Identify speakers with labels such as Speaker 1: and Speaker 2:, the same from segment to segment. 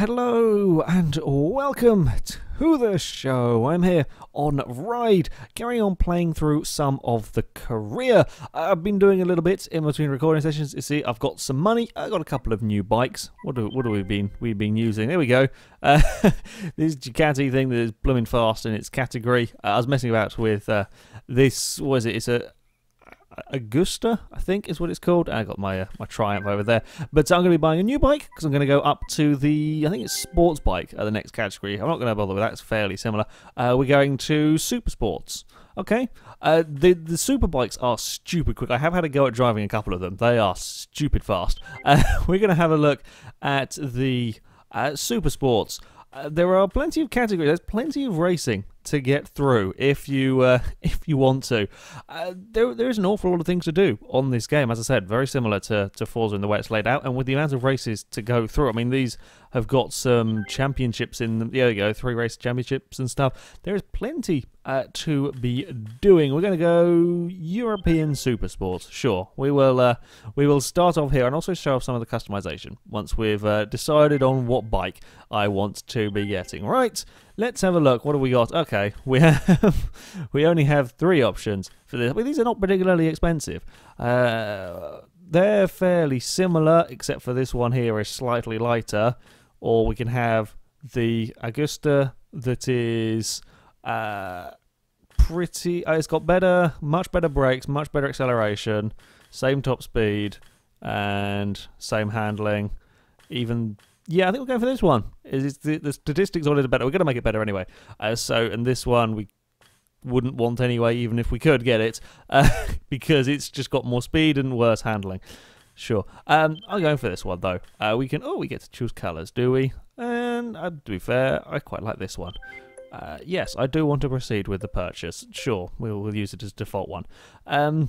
Speaker 1: Hello and welcome to the show. I'm here on Ride, carrying on playing through some of the career. I've been doing a little bit in between recording sessions. You see, I've got some money. I've got a couple of new bikes. What have we been using? There we go. This Ducati thing that is blooming fast in its category. I was messing about with this. What is it? It's a Augusta, I think is what it's called. I got my my Triumph over there, but I'm going to be buying a new bike because I'm going to go up to the, I think it's sports bike, the next category. I'm not going to bother with that; it's fairly similar. We're going to Supersports. Okay, the super bikes are stupid quick. I have had a go at driving a couple of them. They are stupid fast. We're going to have a look at the Supersports. There are plenty of categories. There's plenty of racing to get through if you want to. There is an awful lot of things to do on this game. As I said, very similar to Forza in the way it's laid out, and with the amount of races to go through. I mean, these have got some championships in them. There you go, 3 race championships and stuff. There is plenty to be doing. We're going to go European Supersports. Sure, we will start off here and also show off some of the customization once we've decided on what bike I want to be getting. Right. Let's have a look. What have we got? Okay, we only have 3 options for this. I mean, these are not particularly expensive. They're fairly similar, except for this one here is slightly lighter. Or we can have the Augusta that is pretty. It's got much better brakes, much better acceleration, same top speed, and same handling. Even. Yeah, I think we'll go for this one. The statistics on it are better. We're going to make it better anyway. And this one we wouldn't want anyway, even if we could get it, because it's just got more speed and worse handling. Sure. I'm going for this one though. We get to choose colours, do we? And to be fair, I quite like this one. Yes, I do want to proceed with the purchase. Sure, we'll use it as default one. I'm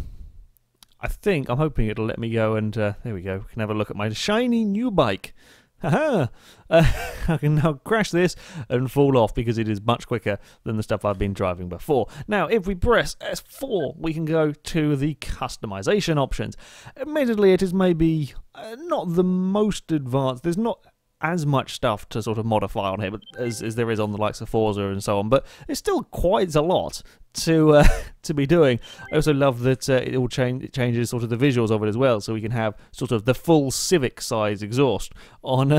Speaker 1: hoping it'll let me go and there we go. We can have a look at my shiny new bike. Haha! I can now crash this and fall off because it is much quicker than the stuff I've been driving before. Now, if we press S4, we can go to the customization options. Admittedly, it is maybe not the most advanced. There's not as much stuff to sort of modify on here as there is on the likes of Forza and so on, but it's still quite a lot to be doing. I also love that it all changes sort of the visuals of it as well, so we can have sort of the full Civic size exhaust on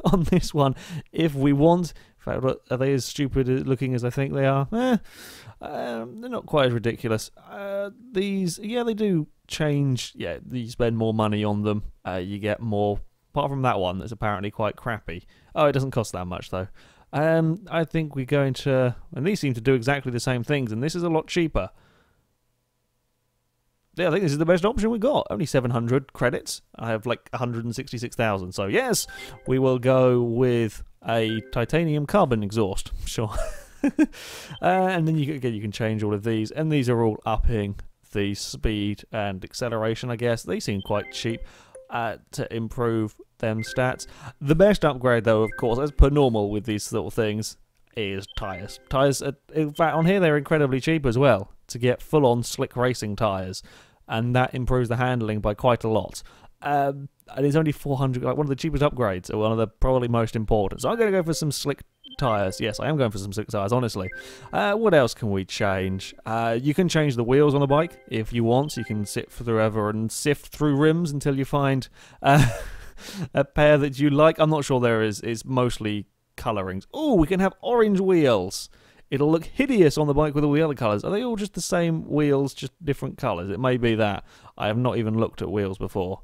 Speaker 1: on this one if we want. In fact, are they as stupid looking as I think they are? They're not quite as ridiculous. These, yeah, they do change. Yeah, you spend more money on them, you get more. Apart from that one that's apparently quite crappy. Oh, it doesn't cost that much though. I think we're going to... And these seem to do exactly the same things, and this is a lot cheaper. Yeah, I think this is the best option we got. Only 700 credits. I have like 166,000. So yes, we will go with a titanium carbon exhaust. Sure. And then you can change all of these, and these are all upping the speed and acceleration, I guess. They seem quite cheap. To improve them stats. The best upgrade, though, of course, as per normal with these sort of things, is tyres. Tyres, in fact, on here they're incredibly cheap as well to get full-on slick racing tyres, and that improves the handling by quite a lot. And it's only 400, like one of the cheapest upgrades, or one of the probably most important. So I'm going to go for some slick tyres. Yes, I am going for some slick tyres, honestly. What else can we change? You can change the wheels on the bike if you want. You can sit forever and sift through rims until you find a pair that you like. I'm not sure there is. It's mostly colourings. Oh, we can have orange wheels. It'll look hideous on the bike with all the other colours. Are they all just the same wheels, just different colours? It may be that. I have not even looked at wheels before.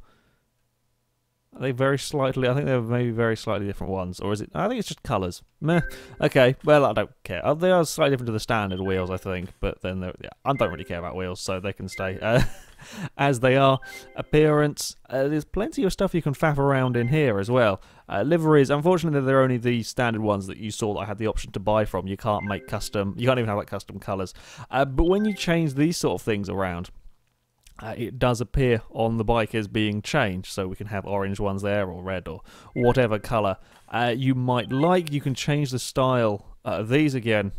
Speaker 1: Are they very slightly... I think they're maybe very slightly different ones. Or is it... I think it's just colours. Meh. Okay, well, I don't care. They are slightly different to the standard wheels, I think. But then, yeah, I don't really care about wheels, so they can stay as they are. Appearance. There's plenty of stuff you can faff around in here as well. Liveries. Unfortunately, they're only the standard ones that you saw that I had the option to buy from. You can't make custom... You can't even have, like, custom colours. But when you change these sort of things around... it does appear on the bike as being changed, so we can have orange ones there, or red, or whatever colour you might like. You can change the style of these again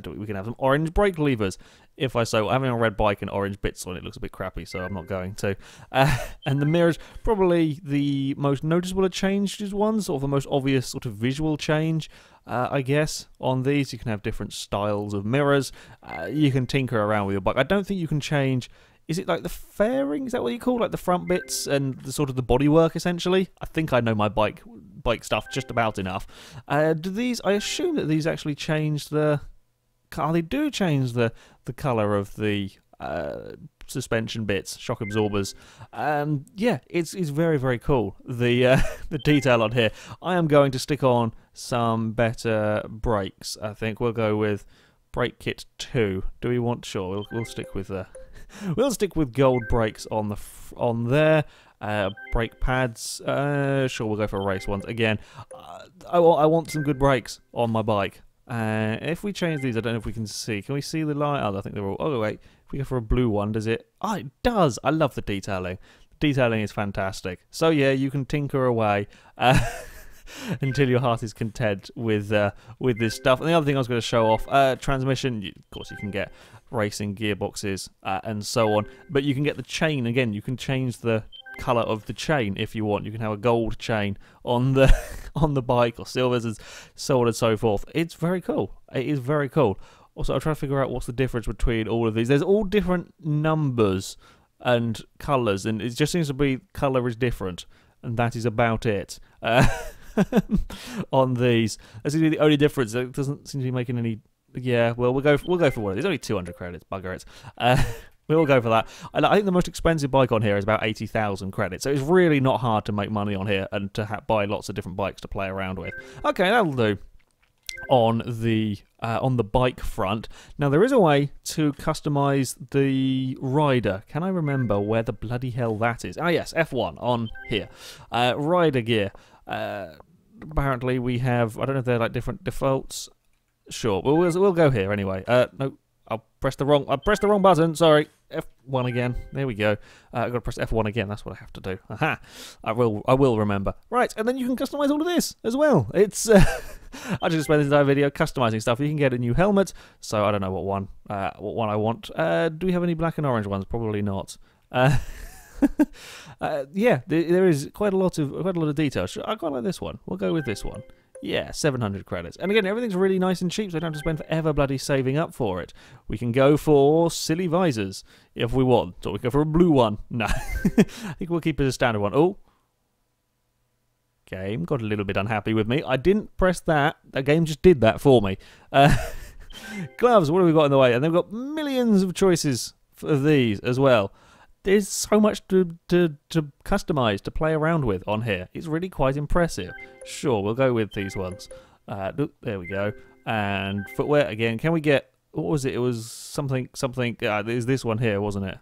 Speaker 1: We can have some orange brake levers. If I so, having a red bike and orange bits on it looks a bit crappy, so I'm not going to. And the mirrors, probably the most noticeable changes ones, or the most obvious sort of visual change, I guess, on these. You can have different styles of mirrors. You can tinker around with your bike. I don't think you can change... Is it like the fairing? Is that what you call like the front bits and the sort of the bodywork essentially? I think I know my bike stuff just about enough. Do these? I assume that these actually change the. They do change the color of the suspension bits, shock absorbers. Yeah, it's very, very cool. The the detail on here. I am going to stick on some better brakes. I think we'll go with brake kit 2. Do we want? Sure, we'll stick with we'll stick with gold brakes on there. Brake pads. Sure, we'll go for race ones again. I want some good brakes on my bike. If we change these, I don't know if we can see. Can we see the light? Oh, I think they're all... Oh, wait. If we go for a blue one, does it... Oh, it does! I love the detailing. The detailing is fantastic. So, yeah, you can tinker away until your heart is content with this stuff. And the other thing I was going to show off, transmission. Of course, you can get racing gearboxes and so on. But you can get the chain. Again, you can change the colour of the chain if you want. You can have a gold chain on the on the bike, or silvers, and so on and so forth. It's very cool. It is very cool. Also, I'll try to figure out what's the difference between all of these. There's all different numbers and colours, and it just seems to be colour is different, and that is about it. On these, that seems to be the only difference. It doesn't seem to be making any. Yeah, well, we'll go for one of these. There's only 200 credits. Bugger it. We'll go for that. I think the most expensive bike on here is about 80,000 credits, so it's really not hard to make money on here and to buy lots of different bikes to play around with. Okay, that'll do on the bike front. Now, there is a way to customize the rider. Can I remember where the bloody hell that is? Ah, yes, F1 on here. Rider gear. Apparently, we have... I don't know if they're like different defaults. Sure, we'll go here anyway. No. I pressed the wrong button. Sorry, F1 again. There we go. I've got to press F1 again. That's what I have to do. Aha! I will remember. Right, and then you can customize all of this as well. It's I just spent this entire video customizing stuff. You can get a new helmet. So I don't know what one I want. Do we have any black and orange ones? Probably not. Yeah, there is quite a lot of detail. I quite like this one. We'll go with this one. Yeah, 700 credits. And again, everything's really nice and cheap, so we don't have to spend forever bloody saving up for it. We can go for silly visors if we want. Or we can go for a blue one. No. I think we'll keep it as a standard one. Oh. Game got a little bit unhappy with me. I didn't press that. The game just did that for me. Gloves, what have we got in the way? And they've got millions of choices for these as well. There's so much to customize, to play around with on here. It's really quite impressive. Sure, we'll go with these ones. There we go. And footwear again. Can we get... What was it? It was something... There's this one here, wasn't it?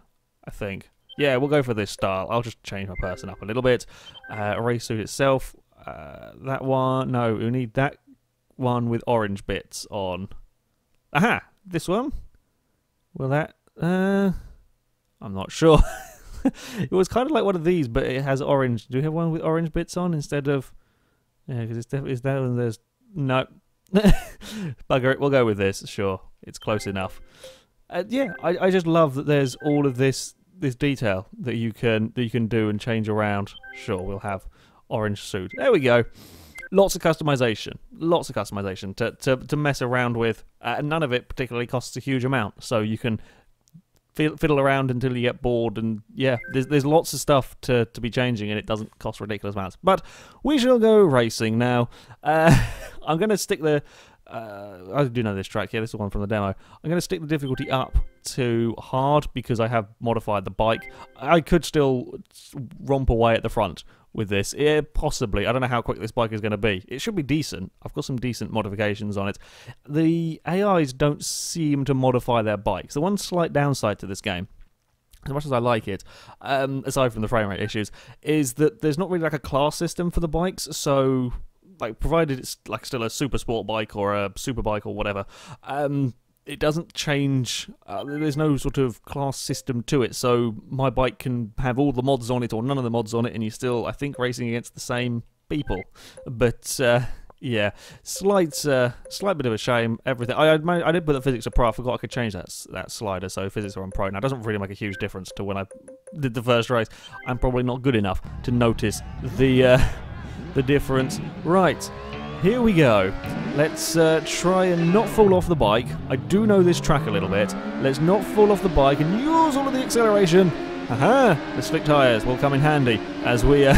Speaker 1: I think. Yeah, we'll go for this style. I'll just change my person up a little bit. Race suit itself. That one... No, we need that one with orange bits on. Aha! This one? Will that... I'm not sure. It was kind of like one of these, but it has orange. Do we have one with orange bits on instead of... Yeah, because it's definitely that one. There's... No. Bugger it. We'll go with this. Sure. It's close enough. Yeah, I just love that there's all of this detail that you can do and change around. Sure, we'll have orange suit. There we go. Lots of customization. Lots of customization to mess around with. And none of it particularly costs a huge amount. So you can... fiddle around until you get bored, and yeah, there's lots of stuff to be changing, and it doesn't cost ridiculous amounts. But we shall go racing now. I'm going to stick the... I do know this track here. This is one from the demo. I'm going to stick the difficulty up to hard because I have modified the bike. I could still romp away at the front with this. Yeah, possibly. I don't know how quick this bike is going to be. It should be decent. I've got some decent modifications on it. The AIs don't seem to modify their bikes. The one slight downside to this game, as much as I like it, aside from the frame rate issues, is that there's not really like a class system for the bikes. So, like, provided it's like still a super sport bike or a super bike or whatever, it doesn't change. There's no sort of class system to it, so my bike can have all the mods on it or none of the mods on it, and you're still, I think, racing against the same people. But Yeah, slight bit of a shame. Everything. I did put the physics to pro. I forgot I could change that slider. So physics are on pro now. It doesn't really make a huge difference to when I did the first race. I'm probably not good enough to notice the difference. Right, here we go. Let's try and not fall off the bike. I do know this track a little bit. Let's not fall off the bike and use all of the acceleration. Aha! The slick tyres will come in handy as we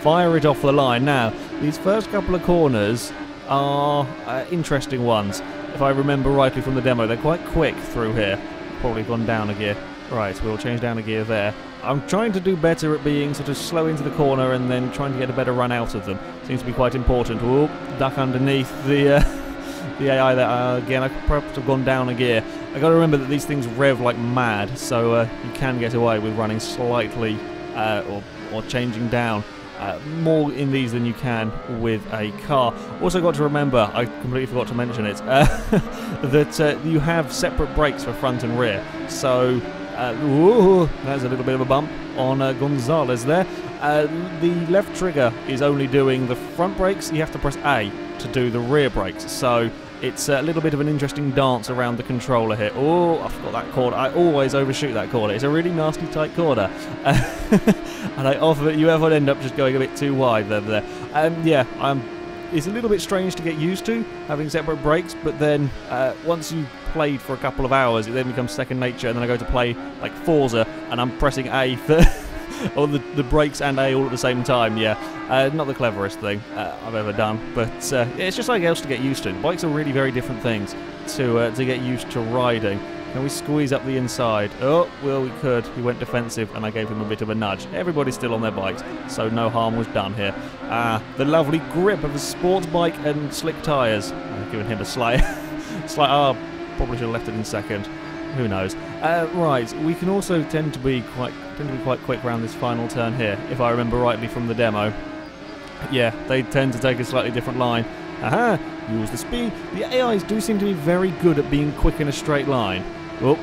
Speaker 1: fire it off the line. Now, these first couple of corners are interesting ones. If I remember rightly from the demo, they're quite quick through here. Probably gone down a gear. Right, we'll change down a gear there. I'm trying to do better at being sort of slow into the corner and then trying to get a better run out of them. Seems to be quite important. Whoa, duck underneath the AI there. Again, I could perhaps have gone down a gear. I got to remember that these things rev like mad, so you can get away with running slightly or changing down. More in these than you can with a car. Also got to remember, I completely forgot to mention it, that you have separate brakes for front and rear. So, whoa, there's a little bit of a bump on Gonzalez there. The left trigger is only doing the front brakes. You have to press A to do the rear brakes. So it's a little bit of an interesting dance around the controller here. Oh, I forgot that corner. I always overshoot that corner. It's a really nasty tight corner. And you often end up just going a bit too wide there. Yeah, it's a little bit strange to get used to, having separate brakes, but then once you've played for a couple of hours, it then becomes second nature, and then I go to play like Forza, and I'm pressing A for or the brakes and A all at the same time. Yeah, not the cleverest thing I've ever done, but it's just something else to get used to. Bikes are really very different things to get used to riding. Can we squeeze up the inside? Oh, well, we could. He went defensive, and I gave him a bit of a nudge. Everybody's still on their bikes, so no harm was done here. The lovely grip of a sports bike and slick tyres. I've given him a slight... probably should have left it in second. Who knows? Right, we can also tend to be quite quick around this final turn here, if I remember rightly from the demo. Yeah, they tend to take a slightly different line. Aha! Use the speed. The AIs do seem to be very good at being quick in a straight line. Oh,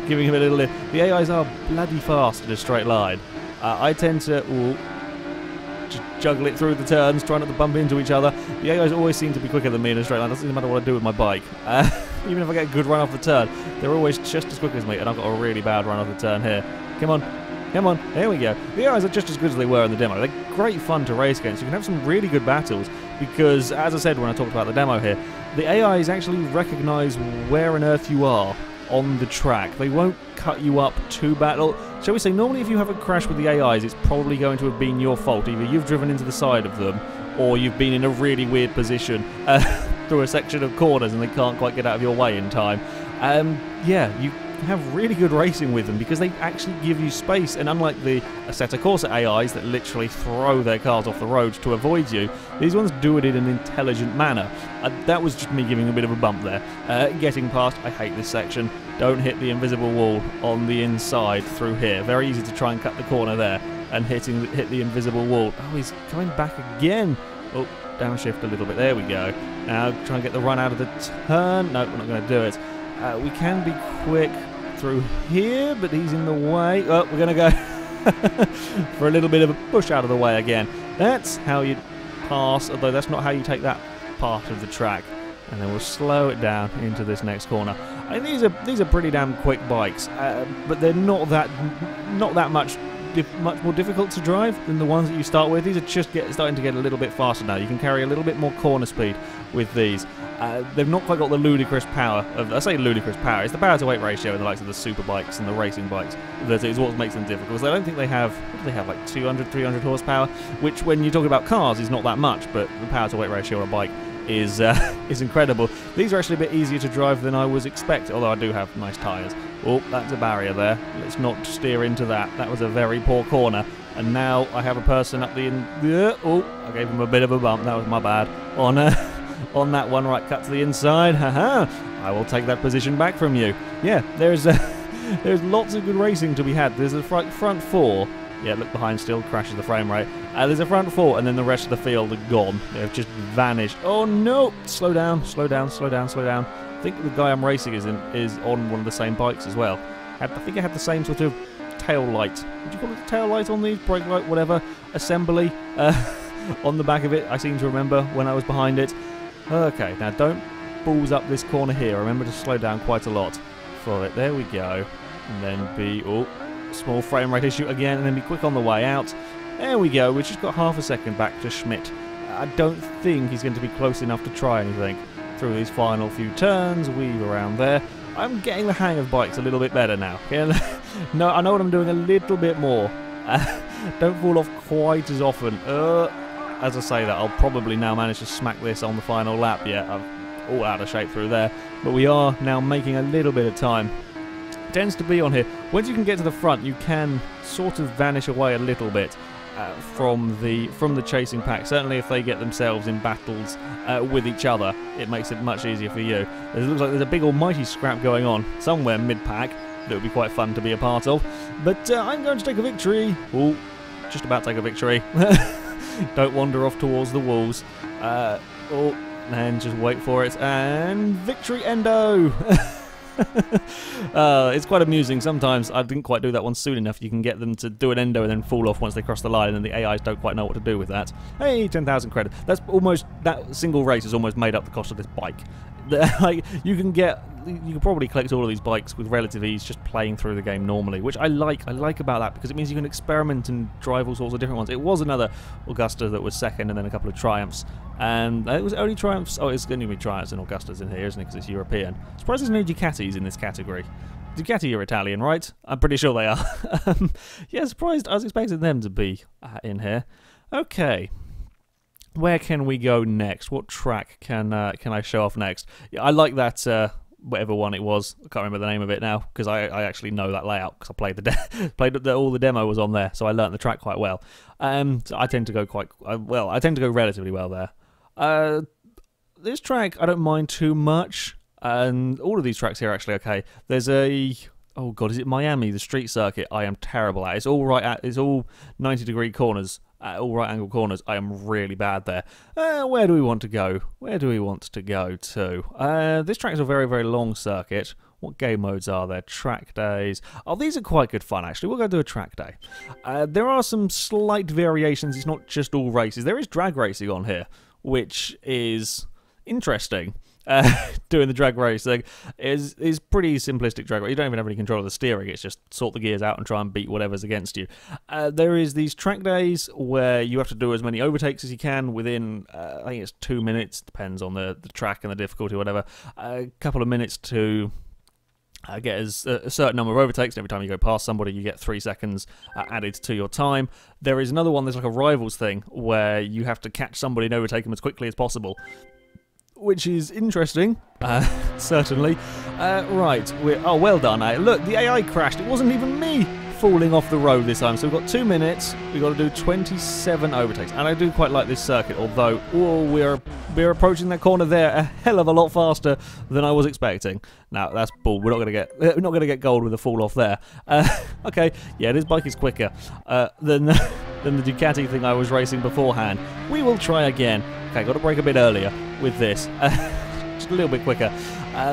Speaker 1: giving him a little lift. The AIs are bloody fast in a straight line. I tend to just juggle it through the turns, try not to bump into each other. The AIs always seem to be quicker than me in a straight line. Doesn't matter what I do with my bike. Even if I get a good run off the turn, they're always just as quick as me, and I've got a really bad run off the turn here. Come on. Come on, there we go. The AIs are just as good as they were in the demo. They're great fun to race against. You can have some really good battles because, as I said when I talked about the demo here, the AIs actually recognise where on earth you are on the track. They won't cut you up too bad. Or, shall we say, normally if you have a crash with the AIs, it's probably going to have been your fault. Either you've driven into the side of them, or you've been in a really weird position through a section of corners and they can't quite get out of your way in time. Yeah, you have really good racing with them because they actually give you space, and unlike the Assetto Corsa AIs that literally throw their cars off the road to avoid you, these ones do it in an intelligent manner. That was just me giving a bit of a bump there. Getting past, I hate this section. Don't hit the invisible wall on the inside through here. Very easy to try and cut the corner there and hit the invisible wall. Oh, he's coming back again. Oh, downshift a little bit. There we go. Now try and get the run out of the turn. No, we're not going to do it. We can be quick through here, but he's in the way. Oh, we're going to go for a little bit of a push out of the way again. That's how you pass, although that's not how you take that part of the track. And then we'll slow it down into this next corner. I think these are pretty damn quick bikes, but they're not that much more difficult to drive than the ones that you start with. These are just starting to get a little bit faster now. You can carry a little bit more corner speed with these. They've not quite got the ludicrous power of, I say ludicrous power, it's the power to weight ratio in the likes of the super bikes and the racing bikes that is what makes them difficult. I don't think they have, what do they have, like 200, 300 horsepower, which when you talk about cars is not that much, but the power to weight ratio on a bike is incredible. These are actually a bit easier to drive than I was expecting, although I do have nice tyres. Oh, that's a barrier there. Let's not steer into that. That was a very poor corner. And now I have a person up the oh, I gave him a bit of a bump. That was my bad. On that one, right, cut to the inside. Haha! I will take that position back from you. Yeah, there's lots of good racing to be had. There's a front four. Yeah, look behind still, crashes the frame rate. There's a front four, and then the rest of the field are gone. They've just vanished. Oh no! Slow down, slow down, slow down, slow down. I think the guy I'm racing is on one of the same bikes as well. I think I had the same sort of tail light. Would you call it a tail light on these? Brake light, whatever. Assembly. on the back of it, I seem to remember when I was behind it. Okay, now don't balls up this corner here. Remember to slow down quite a lot for it. There we go. And then be, oh, small frame rate issue again, and then be quick on the way out. There we go. We've just got half a second back to Schmidt. I don't think he's going to be close enough to try anything through these final few turns. Weave around there. I'm getting the hang of bikes a little bit better now. No, I know what I'm doing a little bit more. Don't fall off quite as often. As I say that, I'll probably now manage to smack this on the final lap. Yeah, I'm all out of shape through there. But we are now making a little bit of time. It tends to be on here. Once you can get to the front, you can sort of vanish away a little bit from the chasing pack. Certainly if they get themselves in battles with each other, it makes it much easier for you. It looks like there's a big almighty scrap going on somewhere mid-pack that would be quite fun to be a part of. But I'm going to take a victory. Oh, just about to take a victory. Don't wander off towards the walls. Oh, and just wait for it. And victory endo! It's quite amusing. Sometimes I didn't quite do that one soon enough. You can get them to do an endo and then fall off once they cross the line, and the AIs don't quite know what to do with that. Hey, 10,000 credit. That's almost, that single race has almost made up the cost of this bike. Like, you can probably collect all of these bikes with relative ease just playing through the game normally, which I like. I like about that because it means you can experiment and drive all sorts of different ones. It was another Augusta that was second, and then a couple of Triumphs. And it was only Triumphs. Oh, it's going to be Triumphs and Augustas in here, isn't it? Because it's European. I'm surprised there's no Ducatis in this category. Ducati are Italian, right? I'm pretty sure they are. Yeah, surprised. I was expecting them to be in here. Okay. Where can we go next? What track can I show off next? Yeah, I like that whatever one it was. I can't remember the name of it now because I actually know that layout because I played all the demo was on there, so I learnt the track quite well. So I tend to go quite well. I tend to go relatively well there. This track I don't mind too much, and all of these tracks here are actually okay. There's a oh god, is it Miami? The street circuit. I am terrible at. It's all it's all 90-degree corners. All right angle corners. I am really bad there. Where do we want to go? Where do we want to go to? This track is a very, very long circuit. What game modes are there? Track days. Oh, these are quite good fun, actually. We'll go do a track day. There are some slight variations. It's not just all races. There is drag racing on here, which is interesting. Doing the drag race thing is pretty simplistic drag race. You don't even have any control of the steering. It's just sort the gears out and try and beat whatever's against you. There is these track days where you have to do as many overtakes as you can within, I think it's 2 minutes, depends on the track and the difficulty or whatever, a couple of minutes to get a certain number of overtakes. Every time you go past somebody, you get 3 seconds added to your time. There is another one, there's like a rivals thing, where you have to catch somebody and overtake them as quickly as possible, which is interesting, certainly. Right, oh, well done. Look, the AI crashed. It wasn't even me falling off the road this time. So we've got 2 minutes. We've got to do 27 overtakes. And I do quite like this circuit, although we're approaching that corner there a hell of a lot faster than I was expecting. Now, that's bull. We're not going to get gold with a fall off there. Okay, yeah, this bike is quicker than the Ducati thing I was racing beforehand. We will try again. Okay, got to brake a bit earlier with this. Just a little bit quicker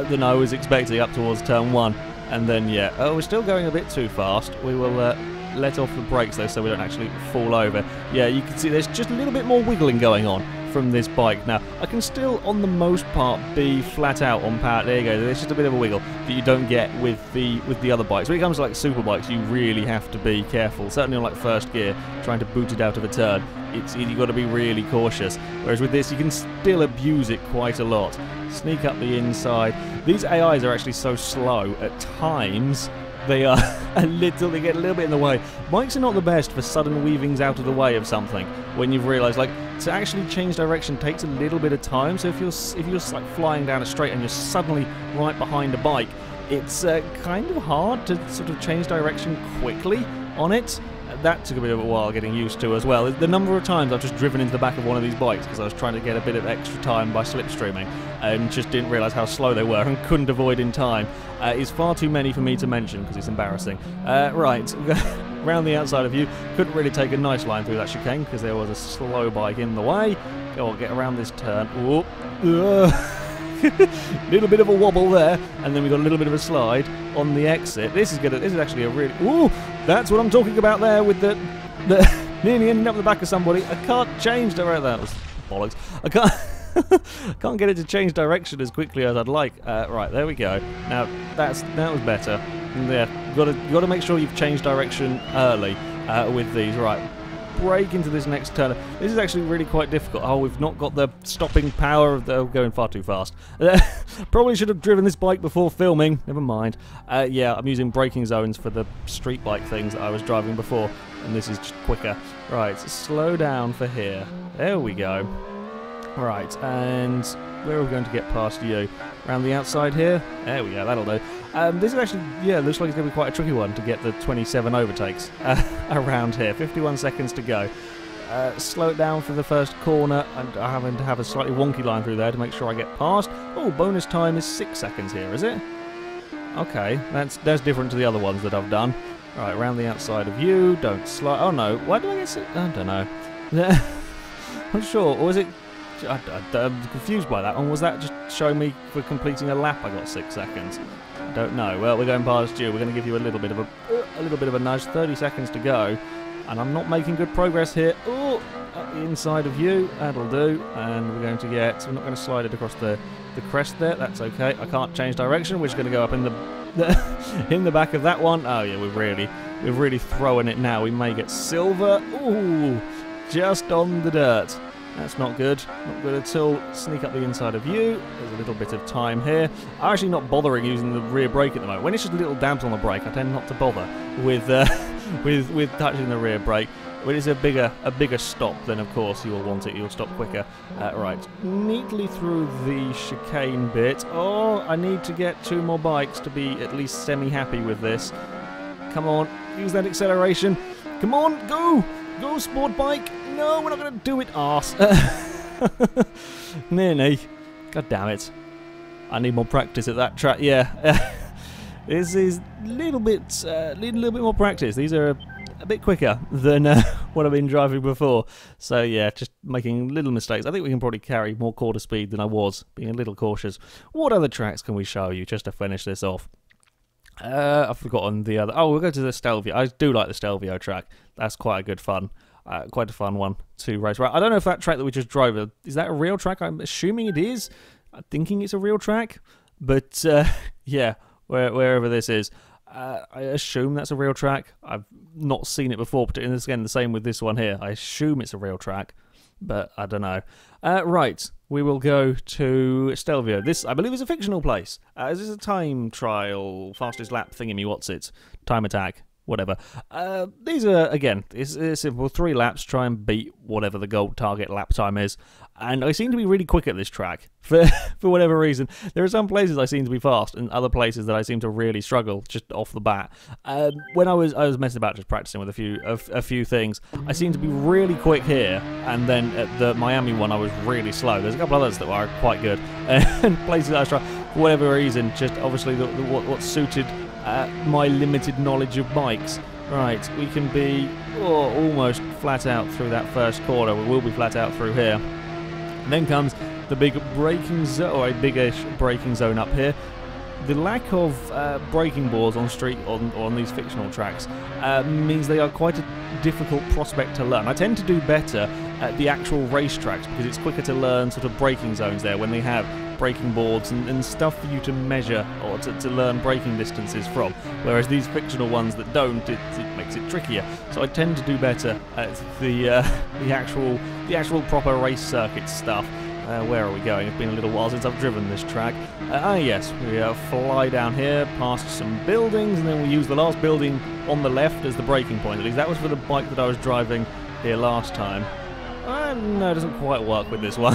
Speaker 1: than I was expecting up towards turn 1. And then, yeah, we're still going a bit too fast. We will let off the brakes, though, so we don't actually fall over. Yeah, you can see there's just a little bit more wiggling going on from this bike. Now, I can still, on the most part, be flat out on power. There you go. There's just a bit of a wiggle that you don't get with the other bikes. When it comes to, like, super bikes, you really have to be careful. Certainly on, like, first gear, trying to boot it out of a turn. You've got to be really cautious. Whereas with this, you can still abuse it quite a lot. Sneak up the inside. These AIs are actually so slow at times. They get a little bit in the way. Bikes are not the best for sudden weavings out of the way of something when you've realised, like, to actually change direction takes a little bit of time. So if you're like flying down a straight and you're suddenly right behind a bike, it's kind of hard to sort of change direction quickly on it. That took a bit of a while getting used to as well. The number of times I've just driven into the back of one of these bikes because I was trying to get a bit of extra time by slipstreaming and just didn't realise how slow they were and couldn't avoid in time is far too many for me to mention because it's embarrassing. Right, round the outside of you. Couldn't really take a nice line through that chicane because there was a slow bike in the way. Go on, get around this turn. Whoop. Little bit of a wobble there, and then we've got a little bit of a slide on the exit. This is actually a really... Ooh, that's what I'm talking about there with the Nearly ending up the back of somebody. I can't change direction. That was bollocks. I can't. Can't get it to change direction as quickly as I'd like. Right, there we go. Now that was better. Yeah, got to make sure you've changed direction early with these. Right, brake into this next turn. This is actually really quite difficult. Oh, we've not got the stopping power of the going far too fast. Probably should have driven this bike before filming. Never mind. Yeah, I'm using braking zones for the street bike things that I was driving before, and this is just quicker. Right, slow down for here. There we go. Right, and where are we going to get past you? Around the outside here? There we go, that'll do. This is actually, yeah, looks like it's going to be quite a tricky one to get the 27 overtakes around here. 51 seconds to go. Slow it down for the first corner, and I'm having to have a slightly wonky line through there to make sure I get past. Oh, bonus time is 6 seconds here, is it? Okay, that's different to the other ones that I've done. Right, around the outside of you, don't slide. Oh no, why do I get 6? I don't know. I'm sure, or is it... I'm confused by that one. Was that just showing me for completing a lap I got 6 seconds? I don't know. Well, we're going past you. We're going to give you a little bit of a nudge. 30 seconds to go, and I'm not making good progress here. Oh, up the inside of you. That'll do. And we're going to get. We're not going to slide it across the crest there. That's okay. I can't change direction. We're just going to go up in the in the back of that one. Oh yeah, we've really thrown it now. We may get silver. Ooh, just on the dirt. That's not good. Not good at all. Sneak up the inside of you. There's a little bit of time here. I'm actually not bothering using the rear brake at the moment. When it's just little dabs on the brake, I tend not to bother with with touching the rear brake. When it's a bigger stop, then of course you'll want it. You'll stop quicker. Right, neatly through the chicane bit. Oh, I need to get 2 more bikes to be at least semi-happy with this. Come on, use that acceleration. Come on, go! Go, sport bike! No, we're not going to do it, arse. Nearly. God damn it. I need more practice at that track. Yeah. This is a little bit more practice. These are a bit quicker than what I've been driving before. So yeah, just making little mistakes. I think we can probably carry more quarter speed than I was, being a little cautious. What other tracks can we show you just to finish this off? I've forgotten the other. Oh, we'll go to the Stelvio. I do like the Stelvio track. That's quite a good fun. Quite a fun one to race. Right, I don't know if that track that we just drove, is that a real track? I'm assuming it is. I'm thinking it's a real track. But, yeah, wherever this is, I assume that's a real track. I've not seen it before, but again, the same with this one here. I assume it's a real track, but I don't know. Right, we will go to Stelvio. This, I believe, is a fictional place. Is this a time trial, fastest lap thingy-me-what's-it? Time attack. Whatever. These are, again, it's simple. 3 laps, try and beat whatever the goal target lap time is. And I seem to be really quick at this track, for whatever reason. There are some places I seem to be fast, and other places that I seem to really struggle, just off the bat. When I was messing about just practicing with a few things, I seem to be really quick here, and then at the Miami one I was really slow. There's a couple others that were quite good, and places that I struggle, for whatever reason, just obviously what suited my limited knowledge of bikes. Right, we can be almost flat out through that first corner. We will be flat out through here. And then comes the big braking zone, or a biggish braking zone up here. The lack of braking boards on these fictional tracks means they are quite a difficult prospect to learn. I tend to do better at the actual race tracks because it's quicker to learn sort of braking zones there when they have braking boards and stuff for you to measure or to learn braking distances from. Whereas these fictional ones that don't, it makes it trickier. So I tend to do better at the actual proper race circuit stuff. Where are we going? It's been a little while since I've driven this track. Yes, we fly down here past some buildings, and then we use the last building on the left as the braking point. At least that was for the bike that I was driving here last time. No, it doesn't quite work with this one.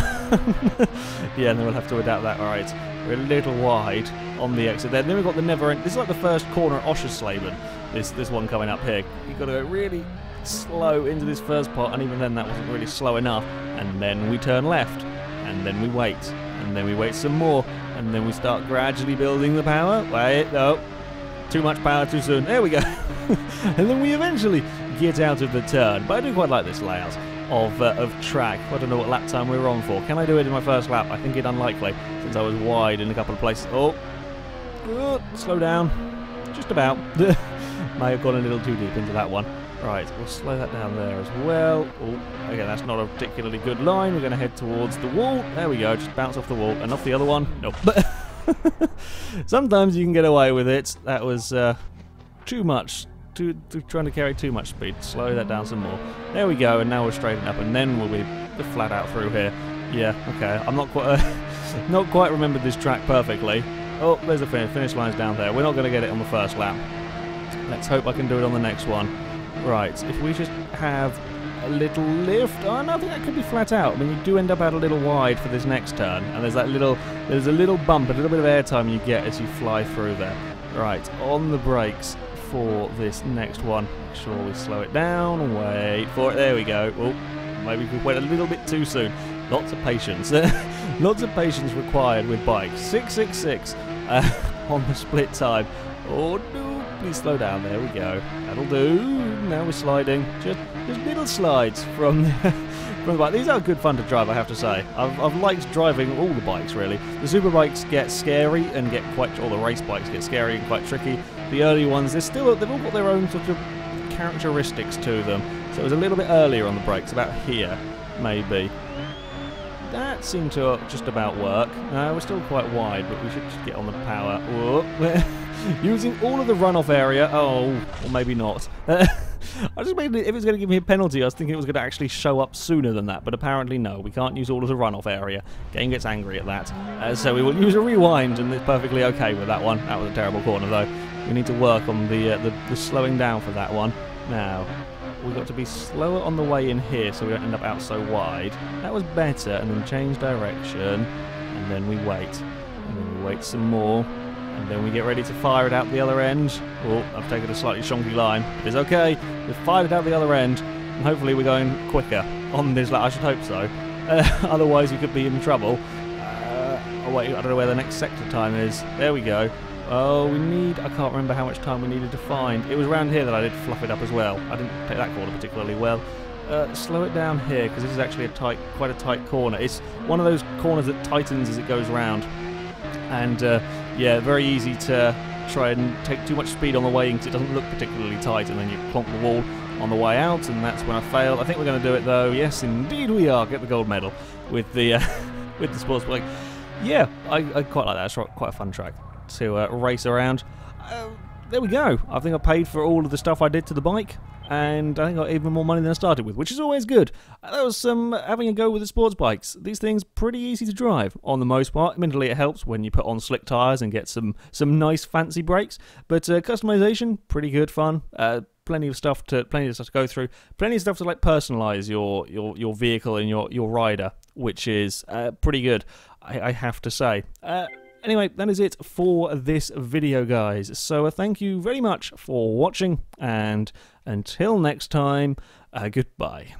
Speaker 1: Yeah, and then we'll have to adapt that. Alright, we're a little wide on the exit there. And then we've got the never end. This is like the first corner at Oschersleben, this one coming up here. You've got to go really slow into this first part, and even then that wasn't really slow enough. And then we turn left. And then we wait, and then we wait some more, and then we start gradually building the power. Wait, no, too much power too soon. There we go. And then we eventually get out of the turn. But I do quite like this layout of track. I don't know what lap time we were on for. Can I do it in my first lap? I think it's unlikely, since I was wide in a couple of places. Oh, slow down. Just about. May have gone a little too deep into that one. Right, we'll slow that down there as well. Oh, again, that's not a particularly good line. We're going to head towards the wall. There we go, just bounce off the wall. And off the other one. Nope. Sometimes you can get away with it. That was too much. Trying to carry too much speed. Slow that down some more. There we go, and now we're straightened up, and then we'll be flat out through here. Yeah, okay. I'm not quite not quite remembered this track perfectly. Oh, there's the finish line's down there. We're not going to get it on the first lap. Let's hope I can do it on the next one. Right, if we just have a little lift. Oh no, I think that could be flat out. I mean, you do end up out a little wide for this next turn, and there's a little bump, a little bit of airtime you get as you fly through there. Right, on the brakes for this next one. Make sure we slow it down. Wait for it. There we go. Oh, maybe we went a little bit too soon. Lots of patience. Lots of patience required with bikes. 666 on the split time. Oh no, please slow down. There we go. That'll do. Now we're sliding. Just little slides from the bike. These are good fun to drive, I have to say. I've liked driving all the bikes, really. The super bikes get scary and get quite... All the race bikes get scary and quite tricky. The early ones, they've all got their own sort of characteristics to them. So it was a little bit earlier on the brakes, about here, maybe. That seemed to just about work. We're still quite wide, but we should just get on the power. Whoa. Using all of the runoff area. Oh, or maybe not. I just made it, if it's going to give me a penalty, I was thinking it was going to actually show up sooner than that, but apparently no, we can't use all of the runoff area. Game gets angry at that. So we will use a rewind, and it's perfectly okay with that one. That was a terrible corner, though. We need to work on the slowing down for that one. Now, we've got to be slower on the way in here so we don't end up out so wide. That was better, and then change direction, and then we wait. And then we wait some more. And then we get ready to fire it out the other end. Oh, I've taken a slightly shonky line. It's okay. We've fired it out the other end. And hopefully we're going quicker on this lap. I should hope so. Otherwise we could be in trouble. Oh wait, I don't know where the next sector time is. There we go. Oh, I can't remember how much time we needed to find. It was around here that I did fluff it up as well. I didn't take that corner particularly well. Slow it down here, because this is actually quite a tight corner. It's one of those corners that tightens as it goes round. And yeah, very easy to try and take too much speed on the way in because it doesn't look particularly tight, and then you plonk the wall on the way out, and that's when I failed. I think we're going to do it though. Yes, indeed we are. Get the gold medal with the with the sports bike. Yeah, I quite like that. It's quite a fun track to race around. There we go. I think I paid for all of the stuff I did to the bike, and I think I got even more money than I started with, which is always good. That was having a go with the sports bikes. These things pretty easy to drive on the most part. Admittedly, it helps when you put on slick tyres and get some nice fancy brakes. But customization, pretty good fun. Plenty of stuff to go through. Plenty of stuff to like personalise your vehicle and your rider, which is pretty good, I have to say. Anyway, that is it for this video, guys. So thank you very much for watching, and until next time, goodbye.